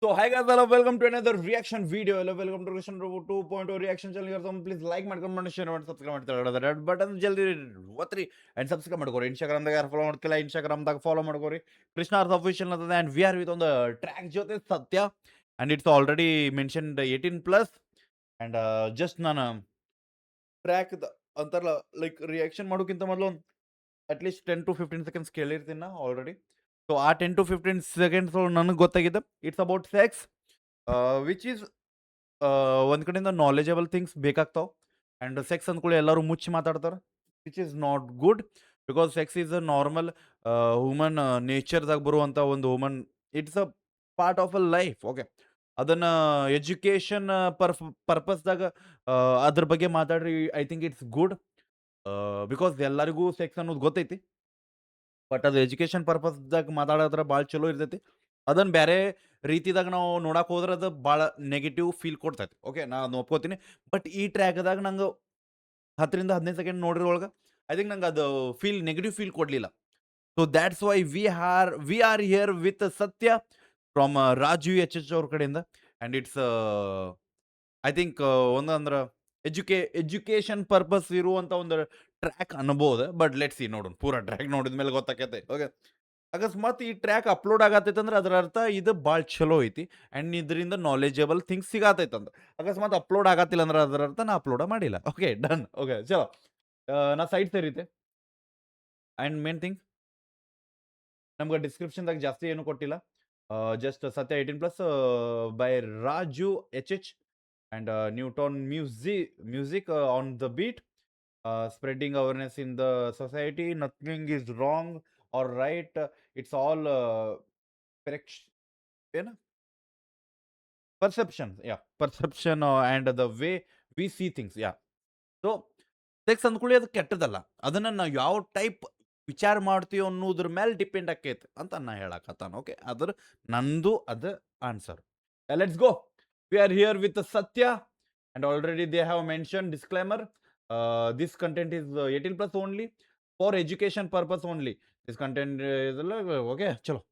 So hi guys, hello, welcome to another reaction video. Hello, welcome to Reaction Robo 2.0 reaction channel. Here, please like ಮಾಡ್ಕೊಂಡು share ಮಾಡಿ subscribe ಮಾಡ್ತಾರೆ red button ಜಲ್ದಿ ಒತ್ತಿರಿ and subscribe ಮಾಡ್ಕೊರಿ. Instagram ದಾಗ ಯಾರು follow ಮಾಡ್ತಿಲ್ಲ Instagram ದಾಗ ಫಾಲೋ ಮಾಡ್ಕೊರಿ. ಕೃಷ್ಣಾರ್ಥ ಅಫಿಷಿಯಲ್ ಅಂತದ and we are with on the track ಜೊತೆ ಸತ್ಯ and it's already mentioned 18 plus and just ನಾನು ಟ್ರ್ಯಾಕ್ ಅಂತಾರಲ್ಲ ಲೈಕ್ ರಿಯಾಕ್ಷನ್ ಮಾಡೋಕ್ಕಿಂತ ಮೊದಲು ಅಟ್ ಲೀಸ್ಟ್ 10 to 15 ಸೆಕೆಂಡ್ಸ್ ಕೇಳಿರ್ತೀನಿ ನಾ ಆಲ್ರೆಡಿ. ಸೊ ಆ 10 to 15 ಸೆಕೆಂಡ್ಸ್ ನನಗೆ ಗೊತ್ತಾಗಿದೆ it's about sex which is ಒಂದ್ ಕಡೆಯಿಂದ ನಾಲೆಜಬಲ್ ಥಿಂಗ್ಸ್ ಬೇಕಾಗ್ತಾವ ಅಂಡ್ ಸೆಕ್ಸ್ ಅಂದ್ಕೊಳ್ಳಿ ಎಲ್ಲರೂ ಮುಚ್ಚಿ ಮಾತಾಡ್ತಾರೆ which is not good because sex is a normal human ನೇಚರ್ದಾಗ ಬರುವಂಥ ಒಂದು human it's a part of a life. Okay, ಅದನ್ನ ಎಜುಕೇಶನ್ ಪರ್ಪಸ್ದಾಗ ಅದ್ರ ಬಗ್ಗೆ ಮಾತಾಡ್ರಿ. I think it's good because ಎಲ್ಲರಿಗೂ ಸೆಕ್ಸ್ ಅನ್ನೋದು ಗೊತ್ತೈತಿ. ಬಟ್ ಅದು ಎಜುಕೇಶನ್ ಪರ್ಪಸ್ದಾಗ ಮಾತಾಡೋದ್ರ ಭಾಳ ಚಲೋ ಇರ್ತೈತಿ. ಅದನ್ನ ಬೇರೆ ರೀತಿದಾಗ ನಾವು ನೋಡಕ್ ಹೋದ್ರೆ ಅದು ಭಾಳ ನೆಗೆಟಿವ್ ಫೀಲ್ ಕೊಡ್ತೈತಿ. ಓಕೆ, ನಾ ಅದನ್ನ ಒಪ್ಕೋತೀನಿ. ಬಟ್ ಈ ಟ್ರ್ಯಾಕ್ದಾಗ ನಂಗೆ 10ರಿಂದ 15 ಸೆಕೆಂಡ್ ನೋಡಿರೊಳಗೆ ಐ ಥಿಂಕ್ ನಂಗೆ ಅದು ನೆಗೆಟಿವ್ ಫೀಲ್ ಕೊಡಲಿಲ್ಲ. So that's why we are here with Satya from Raju H H ಅವ್ರ ಕಡೆಯಿಂದ. ಆ್ಯಂಡ್ ಇಟ್ಸ್ ಐ ಥಿಂಕ್ ಒಂದಂದ್ರೆ ಎಜುಕೇಶನ್ ಪರ್ಪಸ್ ಇರುವಂಥ ಒಂದು ಟ್ರ್ಯಾಕ್ ಅನ್ಬೋದು. ಬಟ್ ಲೆಟ್ ಸಿ ನೋಡೋಣ, ಪೂರಾ ಟ್ರ್ಯಾಕ್ ನೋಡಿದ ಮೇಲೆ ಗೊತ್ತಾಕೈತೆ. ಓಕೆ, ಅಕಸ್ಮಾತ್ ಈ ಟ್ರ್ಯಾಕ್ ಅಪ್ಲೋಡ್ ಆಗತೈತೆ ಅಂದ್ರೆ ಅದರ ಅರ್ಥ ಇದು ಭಾಳ ಚಲೋ ಐತಿ ಆ್ಯಂಡ್ ಇದರಿಂದ ನಾಲೆಜಬಲ್ ಥಿಂಗ್ಸ್ ಸಿಗತೈತೆ ಅಂದ್ರೆ. ಅಕಸ್ಮಾತ್ ಅಪ್ಲೋಡ್ ಆಗತ್ತಿಲ್ಲ ಅಂದ್ರೆ ಅದರ ಅರ್ಥ ನಾ ಅಪ್ಲೋಡ ಮಾಡಿಲ್ಲ. Okay, done. ಓಕೆ, ಚಲೋ. ನಾ ಸೈಡ್ ಸೇರಿತೆ ಆ್ಯಂಡ್ ಮೇನ್ ಥಿಂಗ್ ನಮ್ಗೆ ಡಿಸ್ಕ್ರಿಪ್ಷನ್ದಾಗ ಜಾಸ್ತಿ ಏನು ಕೊಟ್ಟಿಲ್ಲ. ಜಸ್ಟ್ ಸತ್ಯ 18+ by Raju H H and Newton music on the beat, spreading awareness in the society. Nothing is wrong or right. It's all perception. Yeah, perception and the way we see things. Yeah. So sex ಅಂದ್ಕೊಳ್ಳಿ ಅದು ಕೆಟ್ಟದಲ್ಲ. ಅದನ್ನ ನಾವು ಯಾವ type ವಿಚಾರ ಮಾಡ್ತೀವಿ ಅನ್ನೋದ್ರ ಮೇಲೆ depend ಆಕೈತೆ ಅಂತ ನಾ ಹೇಳಕತ್ತಾನ. ಓಕೆ, ಅದ್ರ ನಂದು ಅದು answer. Let's go. We are here with Satya, and already they have mentioned disclaimer. This content is 18+ only for education purpose only. This content is okay. Chalo.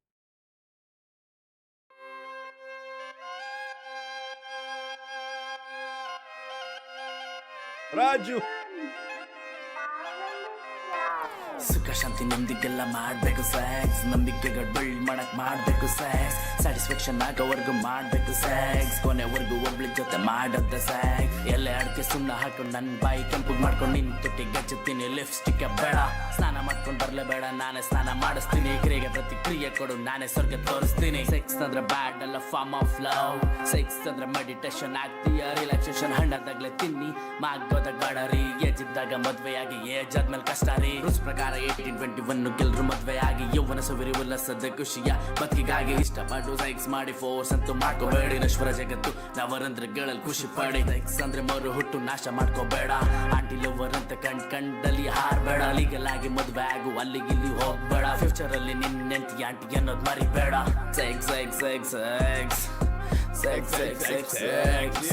Raju. ಸುಖ ಶಾಂತಿ ನೆಮ್ಮದಿಗೆಲ್ಲ ಮಾಡಬೇಕು ಸ್ಯಾಕ್ಸ್, ನಂಬಿಕೆಗಳು build ಮಾಡಕ್ ಮಾಡಬೇಕು sacs, satisfaction ಆಗೋವರೆಗೂ ಮಾಡಬೇಕು sacs, ಕೊನೆವರೆಗೂ ಒಬ್ಳ ಜೊತೆ ಮಾಡೋದ ಸ್ಯಾಕ್ಸ್. ಎಲ್ಲ ಅಡಿಕೆ ಸುಣ್ಣ ಹಾಕೊಂಡು ನನ್ನ ಬಾಯಿ ಕೆಂಪು ಮಾಡ್ಕೊಂಡು ನಿನ್ ತುಟ್ಟಿ ಗಚ್ಚುತ್ತೀನಿ. ಲಿಪ್ಸ್ಟಿಕ್ ಬೇಡ, ಸ್ನಾನ ಮಾಡ್ಕೊಂಡು ಬರ್ಲೇಬೇಡ, ನಾನೇ ಸ್ನಾನ ಮಾಡಿಸ್ತೀನಿ. ಕ್ರಿಯೆಗೆ ಪ್ರತಿಕ್ರಿಯೆ ಕೊಡು, ನಾನೇ ಸ್ವರ್ಗ ತೋರಿಸ್ತೀನಿ. ಸೆಕ್ಸ್ ಅಂದ್ರೆ ಬ್ಯಾಡ್ ಅಲ್ಲ, ಫಾರ್ಮ್ ಆಫ್ ಲವ್. ಸೆಕ್ಸ್ ಅಂದ್ರೆ ಮೆಡಿಟೇಷನ್ ಆಗ್ತೀಯ, ರಿಲ್ಯಾಕ್ಸೇಷನ್. ಹಣ್ಣದಾಗ್ಲೇ ತಿನ್ನಿ, ಮಾಗೋದ ಗಾಡರಿ. ಏಜಿದ್ದಾಗ ಮದ್ವೆಯಾಗಿ ಏಜ್ ಆದ್ಮೇಲೆ ಕಷ್ಟ ರೀ. ರೂಲ್ಸ್ ಪ್ರಕಾರ 18-21 ಗೆಲ್ರು ಮದ್ವೆ ಆಗಿ ಯೌವನ ಸುವಿರಿ ಉಲ್ಲಾಸದ ಖುಷಿಯ ಬದುಕಿಗಾಗಿ ಇಷ್ಟಪಟ್ಟು ಸೆಕ್ಸ್ ಮಾಡಿ ಫೋರ್ಸ್ ಅಂತೂ ಮಾಡ್ಕೋಬೇಡಿ. ನಶ್ವರ ಜಗತ್ತು ನವರಂದ್ರೆ ಗೆಳಲ್ ಖುಷಿ ಪಡಿ. ಸೆಕ್ಸ್ ಅಂದ್ರೆ ಮರು ಹುಟ್ಟು ನಾಶ ಮಾಡ್ಕೋಬೇಡ. ಆಂಟಿ ಲವರ್ ಅಂತ ಕಂಡಲ್ಲಿ ಹಾರ್ಬೇಡ. ಲೀಗಲ್ ಆಗಿ ಮದ್ವೆ ಆಗು, ಅಲ್ಲಿಗೆ ಇಲ್ಲಿ ಹೋಗ್ಬೇಡ. ಫ್ಯೂಚರ್ ಅಲ್ಲಿ ನಿನ್ನೆಂಟಿ ಆಂಟಿ ಅನ್ನೋದು ಮರಿಬೇಡ. Sex sex sex sex sex sex sex sex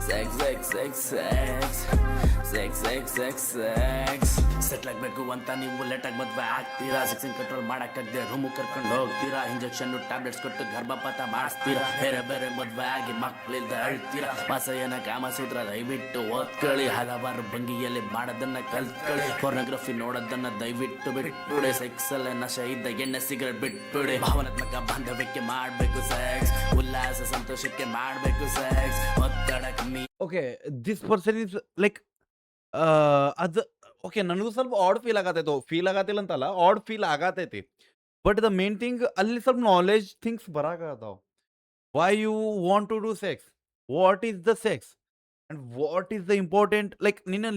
sex sex sex sex sex sex sex sex settle ಆಗ್ಬೇಕು ಅಂತ ನೀವು ಲೇಟಾಗಿ ಮದ್ವೆ ಆಗ್ತೀರಾ. ಸೆಕ್ಸಿಂಗ್ ಕಂಟ್ರೋಲ್ ಮಾಡಕ್ಕಾಗದೆ ರೂಮು ಕರ್ಕೊಂಡು ಹೋಗ್ತೀರಾ. ಇಂಜೆಕ್ಷನ್ ಟ್ಯಾಬ್ಲೆಟ್ಸ್ ಕೊಟ್ಟು ಗರ್ಭಪಾತ ಮಾಡಿಸ್ತೀರಾ. ಬೇರೆ ಬೇರೆ ಮದ್ವೆ ಆಗಿ ಮಕ್ಕಳಿಲ್ದ ಅಳ್ತೀರಾ. ಮಾಸಯ್ಯನ ಕಾಮಸೂತ್ರ ದಯವಿಟ್ಟು ಓದ್ಕೊಳ್ಳಿ. ಹಲವಾರು ಭಂಗಿಯಲ್ಲಿ ಮಾಡೋದನ್ನ ಕಲ್ತ್ಕೊಳ್ಳಿ. ಪೋರ್ನೋಗ್ರಫಿ ನೋಡೋದನ್ನ ದಯವಿಟ್ಟು ಬಿಟ್ಬಿಡಿ. ಸೆಕ್ಸ್ ಅಲ್ಲೇ ನಶೆ ಇದ್ದ ಎಣ್ಣೆ ಸಿಗರೇಟ್ ಬಿಟ್ಬಿಡಿ. ಭಾವನಾತ್ಮಕ ಬಾಂಧವ್ಯಕ್ಕೆ ಮಾಡಬೇಕು ಸೆಕ್ಸ್. ಉಲ್ಲಾಸ ಸಂತೋಷಕ್ಕೆ ಮಾಡಬೇಕು ಸೆಕ್ಸ್. ಒತ್ತಡ ಕಮ್ಮಿ. Okay, this person is like ಅದು ಓಕೆ, ನನಗೂ ಸ್ವಲ್ಪ ಆಡ್ ಫೀಲ್ ಆಗತೈತೆ. ಫೀಲ್ ಆಗತ್ತಿಲ್ಲ ಅಂತಲ್ಲ, ಆಡ್ ಫೀಲ್ ಆಗತೈತಿ. ಬಟ್ ದ ಮೇನ್ ಥಿಂಗ್ ಅಲ್ಲಿ ಸ್ವಲ್ಪ ನಾಲೆಜ್ ಥಿಂಗ್ಸ್ ಬರಾಕತ್ತಾವ. Why you want to do sex, what is the sex and what is the important, like ನಿನ್ನ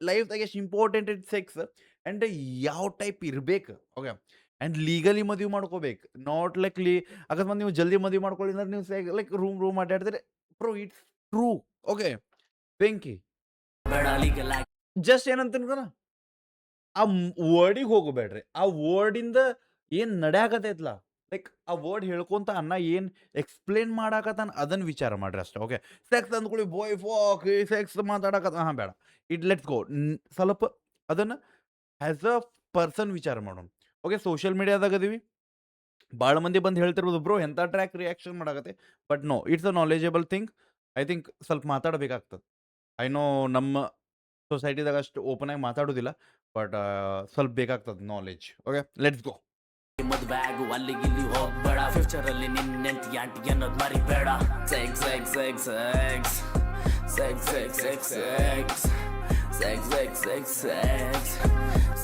ಲೈಫ್ದಾಗ ಎಷ್ಟು ಇಂಪಾರ್ಟೆಂಟ್ ಇಟ್ ಸೆಕ್ಸ್ ಅಂಡ್ ಯಾವ ಟೈಪ್ ಇರ್ಬೇಕು. ಓಕೆ, ಅಂಡ್ ಲೀಗಲಿ ಮದುವೆ ಮಾಡ್ಕೋಬೇಕು. ನಾಟ್ ಲೈಕ್ ಅಕಸ್ಮಾತ್ ನೀವು ಜಲ್ದಿ ಮದುವೆ ಮಾಡ್ಕೊಳ್ಳಿ ಅಂದ್ರೆ ನೀವು ಲೈಕ್ ರೂಮ್ ಅಡ್ಡಾಡ್ತೀರಿ. Bro, it's true. ಓಕೆ, ಬೆಂಕಿ ಜಸ್ಟ್ ಏನಂತ ಆ ವರ್ಡಿಗೆ ಹೋಗಬೇಡ್ರಿ. ಆ ವರ್ಡಿಂದ ಏನ್ ನಡ್ಯಾಕತೈತ್ಲ, ಲೈಕ್ ಆ ವರ್ಡ್ ಹೇಳ್ಕೊಂತ ಅನ್ನ ಏನ್ ಎಕ್ಸ್ಪ್ಲೇನ್ ಮಾಡಾಕತ್ತಾನ ಅದನ್ನ ವಿಚಾರ ಮಾಡ್ರಿ ಅಷ್ಟೇ. ಓಕೆ, ಸೆಕ್ಸ್ ಅಂದ್ಕೊಳ್ಳಿ ಬಾಯ್ ಫಾಕ್ ಸೆಕ್ಸ್ ಮಾತಾಡಕತ್ತ, ಹಾ ಬೇಡ. Let's go. ಸ್ವಲ್ಪ ಅದನ್ನ ಆಸ್ ಅ ಪರ್ಸನ್ ವಿಚಾರ ಮಾಡೋಣ. ಓಕೆ, ಸೋಷಿಯಲ್ ಮೀಡಿಯಾದಾಗ ಅದೀವಿ. ಭಾಳ ಮಂದಿ ಬಂದು ಹೇಳ್ತಿರ್ಬೋದು, ಬ್ರೋ ಎಂಥ ಟ್ರ್ಯಾಕ್ ರಿಯಾಕ್ಷನ್ ಮಾಡಾಕತ್ತಿ. But no, it's a knowledgeable thing. I think ಸ್ವಲ್ಪ ಮಾತಾಡಬೇಕಾಗ್ತದೆ. ಐ ನೋ ನಮ್ಮ ಸೊಸೈಟಿದಾಗ ಅಷ್ಟು ಓಪನ್ ಆಗಿ ಮಾತಾಡೋದಿಲ್ಲ. ಬಟ್ ಸ್ವಲ್ಪ ಬೇಕಾಗ್ತದೆ ನಾಲೆಜ್. Okay, let's go. ಮದ್ವೆ ಆಗು ಅಲ್ಲಿ ಇಲ್ಲಿ ಹೋಗ್ಬೇಡ, ಫ್ಯೂಚರ್ ಅಲ್ಲಿ ನಿನ್ನ ಹೆಂಡತಿ ಆಂಟಿ ಅನ್ನೋದು ಮರಿಬೇಡ. Sex sex sex sex sex sex sex sex sex sex sex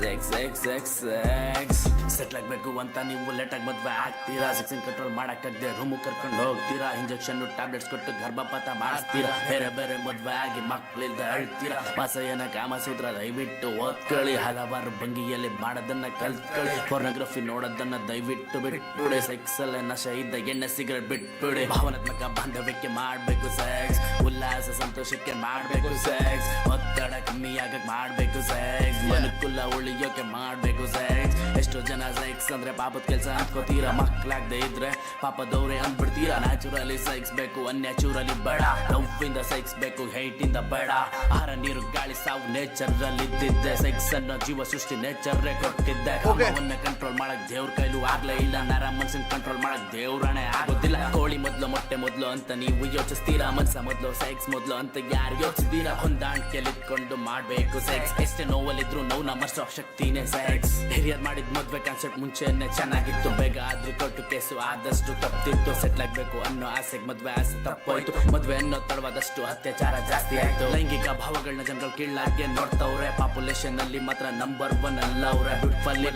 sex sex sex sex settle ಆಗ್ಬೇಕು ಅಂತ ನೀವು ಲೇಟಾಗಿ ಮದ್ವೆ ಆಗ್ತೀರಾ. ಸೆಕ್ಸಿಂಗ್ ಕಂಟ್ರೋಲ್ ಮಾಡಕ್ಕಾಗದೆ ರೂಮು ಕರ್ಕೊಂಡು ಹೋಗ್ತೀರಾ. ಇಂಜೆಕ್ಷನ್ ಟ್ಯಾಬ್ಲೆಟ್ಸ್ ಕೊಟ್ಟು ಗರ್ಭಪಾತ ಮಾಡಿಸ್ತೀರಾ. ಬೇರೆ ಬೇರೆ ಮದ್ವೆ ಆಗಿ ಮಕ್ಕಳಿಂದ ಅಳ್ತೀರಾ. ವಾಸಯನ ಕಾಮಸೂತ್ರ ದಯವಿಟ್ಟು ಓದ್ಕೊಳ್ಳಿ. ಹಲವಾರು ಭಂಗಿಯಲ್ಲಿ ಮಾಡೋದನ್ನ ಕಲ್ತ್ಕೊಳ್ಳಿ. ಪೋರ್ನೋಗ್ರಫಿ ನೋಡೋದನ್ನ ದಯವಿಟ್ಟು ಬಿಟ್ಬಿಡಿ. ಸೆಕ್ಸ್ ಅಲ್ಲೇ ನಶೆ ಇದ್ದ ಎಣ್ಣೆ ಸಿಗರೇಟ್ ಬಿಟ್ಬಿಡಿ. ಭಾವನಾತ್ಮಕ ಬಾಂಧವ್ಯಕ್ಕೆ ಮಾಡ್ಬೇಕು ಸೆಕ್ಸ್. ಉಲ್ಲಾಸ ಸಂತೋಷಕ್ಕೆ ಮಾಡ್ಬೇಕು ಸೆಕ್ಸ್. ಒತ್ತಡ ಕಮ್ಮಿಯಾಗಕ್ ಮಾಡ್ಬೇಕು ಸೆಕ್ಸ್. ಮನುಕುಲ ಉಳಿಯೋಕೆ ಮಾಡ್ಬೇಕು ಸೆಕ್ಸ್. ಎಷ್ಟೋ ಜನ ಸೆಕ್ಸ್ ಅಂದ್ರೆ ಪಾಪದ ಕೆಲಸ ಅನ್ಕೋತೀರಾ. ಮಕ್ಕಳಾಗದೆ ಇದ್ರೆ ಪಾಪದವ್ರೆ ಅಂದ್ಬಿಡ್ತೀರಾ. ನ್ಯಾಚುರಲಿ ಸೆಕ್ಸ್ ಬೇಕು, ಅನ್ಯಾಚುರಲಿ ಬೇಡ. ಲವ್ವಿಂದ ಸೆಕ್ಸ್ ಬೇಕು, ಹೈಟ್ ಇಂದ ಬೇಡ. ಆಹಾರ ನೀರು ಗಾಳಿ ಸಾವು ನೇಚರ್ ಅಲ್ಲಿ ಇದ್ದಿದ್ದೆ. ಸೆಕ್ಸ್ ಅನ್ನೋ ಜೀವ ಸೃಷ್ಟಿ ನೇಚರ್ ಕೊಟ್ಟಿದ್ದೆ. ಕಾಮವನ್ನ ಕಂಟ್ರೋಲ್ ಮಾಡಕ್ ದೇವ್ರ ಕೈಲೂ ಆಗ್ಲೇ ಇಲ್ಲ. ನರ ಮನ್ಸನ್ ಕಂಟ್ರೋಲ್ ಮಾಡಕ್ ದೇವ್ರನೇ ಆಗೋದಿಲ್ಲ. ಕೋಳಿ ಮೊದ್ಲು ಮೊಟ್ಟೆ ಮೊದ್ಲು ಅಂತ ನೀವು ಯೋಚಿಸ್ತೀರಾ. ಮನ್ಸ ಮೊದ್ಲು ಸೆಕ್ಸ್ ಮೊದ್ಲು ಅಂತ ಯಾರು ಯೋಚಿಸ್ತೀರಾ. ಹೊಂದಾಣಿಕೆಯಲ್ಲಿ ಇಟ್ಕೊಂಡು ಮಾಡ್ಬೇಕು ಸೆಕ್ಸ್. ಎಷ್ಟೇ ನೋವಲ್ಲಿದ್ರು ನೋವು ನಮ್ಮಷ್ಟು ಶಕ್ತಿನೇ ಸೆಕ್ಸ್. ಹಿರಿಯರ್ ಮಾಡಿದ್ ಮದ್ವೆ ಕಾನ್ಸೆಪ್ಟ್ ಮುಂಚೆನೆ ಚೆನ್ನಾಗಿತ್ತು. ಬೇಗ ಆದ್ರೂ ಕೊಟ್ಟು ಕೇಸು ಆದಷ್ಟು ತಪ್ಪಿತ್ತು. ಸೆಟ್ಲ್ ಆಗ್ಬೇಕು ಅನ್ನೋ ಆಸೆಗೆ ಮದ್ವೆ ಆಸೆ ತಪ್ಪೋಯ್ತು. ಮದ್ವೆ ಅನ್ನೋ ತಡವಾದಷ್ಟು ಅತ್ಯಾಚಾರ ಜಾಸ್ತಿ ಆಯ್ತು. ಲೈಂಗಿಕ ಭಾವಗಳನ್ನ ಜನಗಳು ಕೀಳಾಗೆ ನೋಡ್ತವ್ರೆ. ಪಾಪ್ಯುಲೇಷನ್ ಅಲ್ಲಿ ಮಾತ್ರ ನಂಬರ್ 1 ಅಲ್ಲ ಅವ್ರೆ.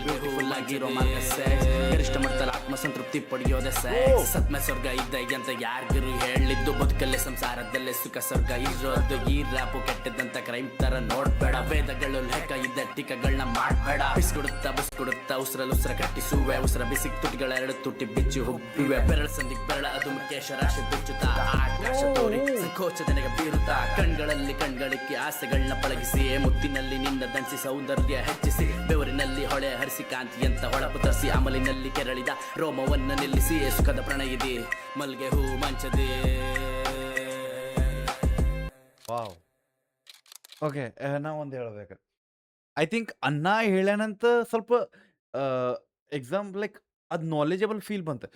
ಬ್ಯೂಟಿಫುಲ್ ಆಗಿರೋ ಮಾತ್ರ ಸೆಕ್ಸ್. ಗರಿಷ್ಠ ಮಟ್ಟದಲ್ಲಿ ಆತ್ಮಸಂತೃಪ್ತಿ ಪಡೆಯೋದೆ ಸೆಕ್ಸ್. ಸತ್ಮ ಸ್ವರ್ಗ ಇದ್ದ ಅಂತ ಯಾರಿಗಿರು ಹೇಳಿದ್ದು. ಬದುಕಲ್ಲೇ ಸಂಸಾರದಲ್ಲೇ ಸುಖ ಸ್ವರ್ಗ ಇರೋದು. ಈ ರ್ಯಾಪು ಕೆಟ್ಟದಂತ ಕ್ರೈಮ್ ತರ ನೋಡ್ಬೇಡ. ವೇದಗಳು ಲೆಕ್ಕ ಇದ್ದ ಟೀಕಗಳನ್ನ ಮಾಡ್ಬೇಡ. ಬಿಸ್ಕೊಡುತ್ತಾ ಬಸ್ಕೊಡುತ್ತಾ ಉಸಿರಲ್ಲಿ ಉಸಿರ ಕಟ್ಟಿಸುವೆ. ಉಸಿರ ಬಿಸಿ ತುಟಿಗಳೆರಡು ತುಟಿ ಬಿಚ್ಚಿ ಹುಬ್ಬಿವೆ. ಬೆರಳ ಸಂದಿಗ್ ಬೆರಳ ಅದು ಮುಖೇಶ ರಾಶಿ ಬಿಚ್ಚುತ್ತಾ ಆಕಾಶ ತೋರಿ ಸಂಕೋಚದನೆಗೆ ಬೀರುತ್ತಾ. ಕಣ್ಗಳಲ್ಲಿ ಕಣ್ಗಳಿಕ್ಕಿ ಆಸೆಗಳನ್ನ ಪಳಗಿಸಿ. ಮುತ್ತಿನಲ್ಲಿ ನಿನ್ನ ದಂಡಿಸಿ ಸೌಂದರ್ಯ ಹೆಚ್ಚಿಸಿ. ಬೆವರಿನಲ್ಲಿ ಹೊಳೆ ಹರಿಸಿ ಕಾಂತಿಯಂತ ಹೊಳಪು ತರಿಸಿ. ಅಮಲಿನಲ್ಲಿ ಕೆರಳಿದ ರೋಮವನ್ನ ನಿಲ್ಲಿಸಿ. ಸುಖದ ಪ್ರಣಯಿದಿ ಮಲ್ಗೆ ಹೂ ಮಂಚದೆ. ವಾವ್. ಓಕೆ, ನಾ ಒಂದು ಹೇಳ್ಬೇಕು. ಐ ಥಿಂಕ್ ಅನ್ನ ಹೇಳ್ಯಾನಂತ ಸ್ವಲ್ಪ ಲೈಕ್ ಅದು ನಾಲೆಜಬಲ್ ಫೀಲ್ ಬಂತು.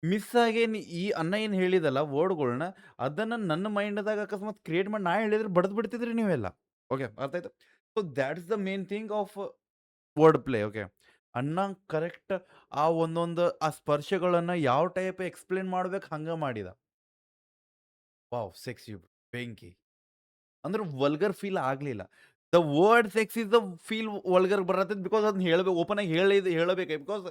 ಮಿಸ್ ಆಗೇನು ಈ ಅನ್ನ ಏನು ಹೇಳಿದಲ್ಲ ವರ್ಡ್ಗಳನ್ನ, ಅದನ್ನು ನನ್ನ ಮೈಂಡ್ದಾಗ ಅಕಸ್ಮಾತ್ ಕ್ರಿಯೇಟ್ ಮಾಡಿ ನಾ ಹೇಳಿದ್ರೆ ಬಡ್ದು ಬಿಡ್ತಿದ್ರಿ ನೀವೆಲ್ಲ. ಓಕೆ, ಅರ್ಥ ಆಯ್ತು. So that's the main thing of word play. Okay, ಅನ್ನ ಕರೆಕ್ಟ್ ಆ ಒಂದೊಂದು ಆ ಸ್ಪರ್ಶಗಳನ್ನು ಯಾವ ಟೈಪ್ ಎಕ್ಸ್ಪ್ಲೇನ್ ಮಾಡ್ಬೇಕು ಹಂಗೆ ಮಾಡಿದ. ವಾವ್, ಸೆಕ್ಸಿ ಬೆಂಕಿ. ಅಂದ್ರೆ ವಲ್ಗರ್ ಫೀಲ್ ಆಗಲಿಲ್ಲ. The word sex is the feel vulgar ಬರತ್ತೈತೆ ಬಿಕಾಸ್ ಅದನ್ನ ಹೇಳಬೇಕು, ಓಪನ್ ಆಗಿ ಹೇಳಬೇಕು. ಬಿಕಾಸ್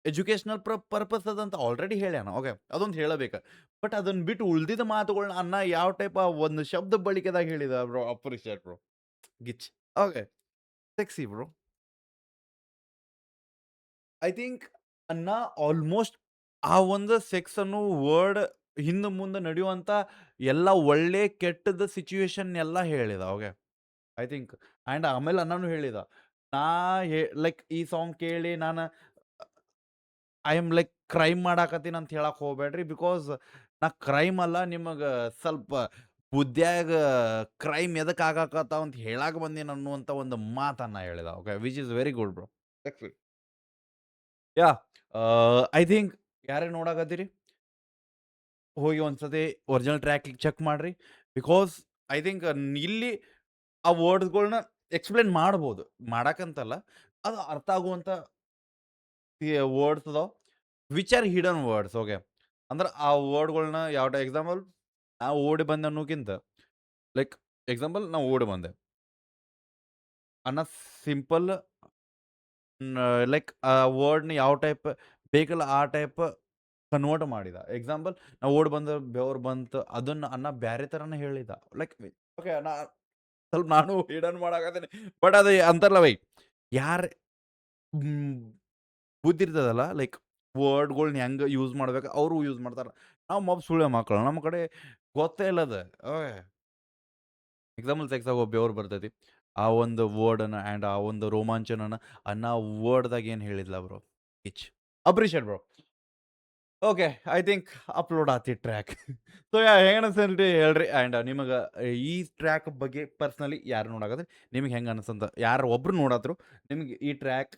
ಎಜುಕೇಶನಲ್ ಪರ್ಪಸ್ ಅದಂತ ಆಲ್ರೆಡಿ ಹೇಳ್ಯಾನ. ಓಕೆ, ಅದೊಂದು ಹೇಳಬೇಕು. ಬಟ್ ಅದನ್ನ ಬಿಟ್ಟು ಉಳ್ದಿದ್ದ ಮಾತುಗಳನ್ನ ಅನ್ನ ಯಾವ ಟೈಪ್ ಆ ಒಂದು ಶಬ್ದ ಬಳಕೆದಾಗ ಹೇಳಿದ ಬ್ರೋ, ಅಪ್ರಿಷಿಯೇಟ್ ಬ್ರೋ, ಗಿಚ್. Okay, sexy bro. I think ಅನ್ನ ಆಲ್ಮೋಸ್ಟ್ ಆ ಒಂದು ಸೆಕ್ಸ್ ಅನ್ನೋ ವರ್ಡ್ ಹಿಂದೆ ಮುಂದೆ ನಡೆಯುವಂಥ ಎಲ್ಲ ಒಳ್ಳೆ ಕೆಟ್ಟದ ಸಿಚುವೇಶನ್ ಎಲ್ಲ ಹೇಳಿದ. ಓಕೆ, ಐ ಥಿಂಕ್ ಆ್ಯಂಡ್ ಆಮೇಲೆ ಅನ್ನನು ಹೇಳಿದ, ನಾ ಲೈಕ್ ಈ ಸಾಂಗ್ ಕೇಳಿ ನಾನು ಐ ಆಮ್ ಲೈಕ್ ಕ್ರೈಮ್ ಮಾಡಾಕತ್ತೀನಿ ಅಂತ ಹೇಳಕ್ ಹೋಗ್ಬೇಡ್ರಿ. ಬಿಕಾಸ್ ನಾ ಕ್ರೈಮ್ ಅಲ್ಲ, ನಿಮಗೆ ಸ್ವಲ್ಪ ಬುದ್ಧಿಯಾಗ ಕ್ರೈಮ್ ಎದಕ್ಕೆ ಆಗಾಕತ್ತಾವ ಅಂತ ಹೇಳಾಕ ಬಂದೀನಿ ಅನ್ನುವಂಥ ಒಂದು ಮಾತನ್ನ ಹೇಳಿದ. Okay, which is very good bro. Yeah, I think ಯಾರೇ ನೋಡಾಕತ್ತೀರಿ ಹೋಗಿ ಒಂದ್ಸತಿ ಒರಿಜಿನಲ್ ಟ್ರ್ಯಾಕ್ ಚೆಕ್ ಮಾಡ್ರಿ. ಬಿಕಾಸ್ ಐ ಥಿಂಕ್ ಇಲ್ಲಿ ಆ ವರ್ಡ್ಸ್‌ಗಳ್ನ ಎಕ್ಸ್‌ಪ್ಲೇನ್ ಮಾಡ್ಬೋದು. ಮಾಡಕ್ಕಂತಲ್ಲ, ಅದು ಅರ್ಥ ಆಗುವಂಥ ವರ್ಡ್ಸ್ ಅದಾವ. Which are hidden words. Okay, ಅಂದ್ರೆ ಆ ವರ್ಡ್‌ಗಳ್ನ ಯಾವ ಎಕ್ಸಾಂಪಲ್ ನಾ ಓಡಿ ಬಂದೆ ಅನ್ನೋಕ್ಕಿಂತ ಲೈಕ್ ಎಕ್ಸಾಂಪಲ್ ನಾ ಓಡಿ ಬಂದೆ ಅನ್ನೋ ಸಿಂಪಲ್ ಲೈಕ್ ಆ ವರ್ಡ್‌ನ ಯಾವ ಟೈಪ್ ಬೇಕಲ್ಲ ಆ ಟೈಪ್ ಕನ್ವರ್ಟ್ ಮಾಡಿದ. ಎಕ್ಸಾಂಪಲ್ ನಾ ಓಡಿ ಬಂದೆ, ಬೆವರು ಬಂತು, ಅದನ್ನ ಅನ್ನ ಬ್ಯಾರೆ ಥರನೇ ಹೇಳಿದ. ಲೈಕ್ ಓಕೆ, ಸ್ವಲ್ಪ ನಾನು ಹಿಡನ್ ಮಾಡಾಕತ್ತೀನಿ. ಬಟ್ ಅದು ಅಂತಾರಲ್ಲ ಬೈ, ಯಾರು ಬುದ್ಧಿ ಇರ್ತದಲ್ಲ, ಲೈಕ್ ವರ್ಡ್‌ಗಳ್ನ ಹೆಂಗೆ ಯೂಸ್ ಮಾಡ್ಬೇಕು ಅವರು ಯೂಸ್ ಮಾಡ್ತಾರೆ. ನಾವು ಮೊಬ್ ಸುಳ್ಳೆ ಮಕ್ಕಳು, ನಮ್ಮ ಕಡೆ ಗೊತ್ತೇ ಇಲ್ಲ ಅದು. ಓಕೆ, ಎಕ್ಸಾಂಪಲ್ ಸೆಕ್ಸಾಗ ಬೆವರು ಬರ್ತೈತಿ. ಆ ಒಂದು ವರ್ಡನ್ನ ಆ್ಯಂಡ್ ಆ ಒಂದು ರೋಮಾಂಚನನ ಅನ್ನ ವರ್ಡ್‌ದಾಗ ಏನು ಹೇಳಿದ್ಲ ಬ್ರೋ, ಕಿಚ್. Appreciate bro. Okay, I think upload ಆತಿ ಟ್ರ್ಯಾಕ್. ಸೊ ಹೆಂಗೆ ಅನಿಸ್ತೈತಿ ಹೇಳ್ರಿ. ಆ್ಯಂಡ್ ನಿಮಗೆ ಈ ಟ್ರ್ಯಾಕ್ ಬಗ್ಗೆ ಪರ್ಸ್ನಲಿ ಯಾರು ನೋಡಾಕತ್ರಿ, ನಿಮ್ಗೆ ಹೆಂಗೆ ಅನಿಸ್ತಂತ ಯಾರು ಒಬ್ರು ನೋಡಾದ್ರು ನಿಮ್ಗೆ ಈ track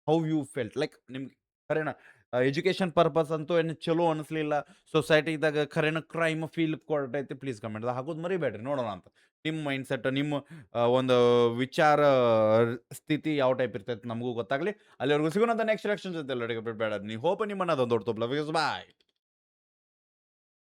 how you felt like ನಿಮ್ಗೆ ಕರೆನ ಎಜುಕೇಷನ್ ಪರ್ಪಸ್ ಅಂತೂ ಏನು ಚಲೋ ಅನಿಸ್ಲಿಲ್ಲ. ಸೊಸೈಟಿದಾಗ ಖರೇನ ಕ್ರೈಮ್ ಫೀಲ್ ಕೊಟ್ಟೈತಿ. ಪ್ಲೀಸ್ ಕಮೆಂಟ್‌ದಾಗ ಹಾಕೋದು ಮರಿಬೇಡ್ರಿ ನೋಡೋಣ ಅಂತ. ನಿಮ್ಮ ಮೈಂಡ್‌ಸೆಟ್ ನಿಮ್ಮ ಒಂದು ವಿಚಾರ ಸ್ಥಿತಿ ಯಾವ ಟೈಪ್ ಇರ್ತೈತಿ ನಮಗೂ ಗೊತ್ತಾಗ್ಲಿ. ಅಲ್ಲಿವರೆಗೂ ಸಿಗೋಣ ಅಂತ ನೆಕ್ಸ್ಟ್ ರಿಯಾಕ್ಷನ್ ಜೊತೆ ಎಲ್ಲರಿಗೂ ಬಿಡಬೇಡ. ಹೋಪ್ ನಿಮ್ಮನ್ನ ಅದೊಂದು ದೊಡ್ಡ ಬಾಯ್.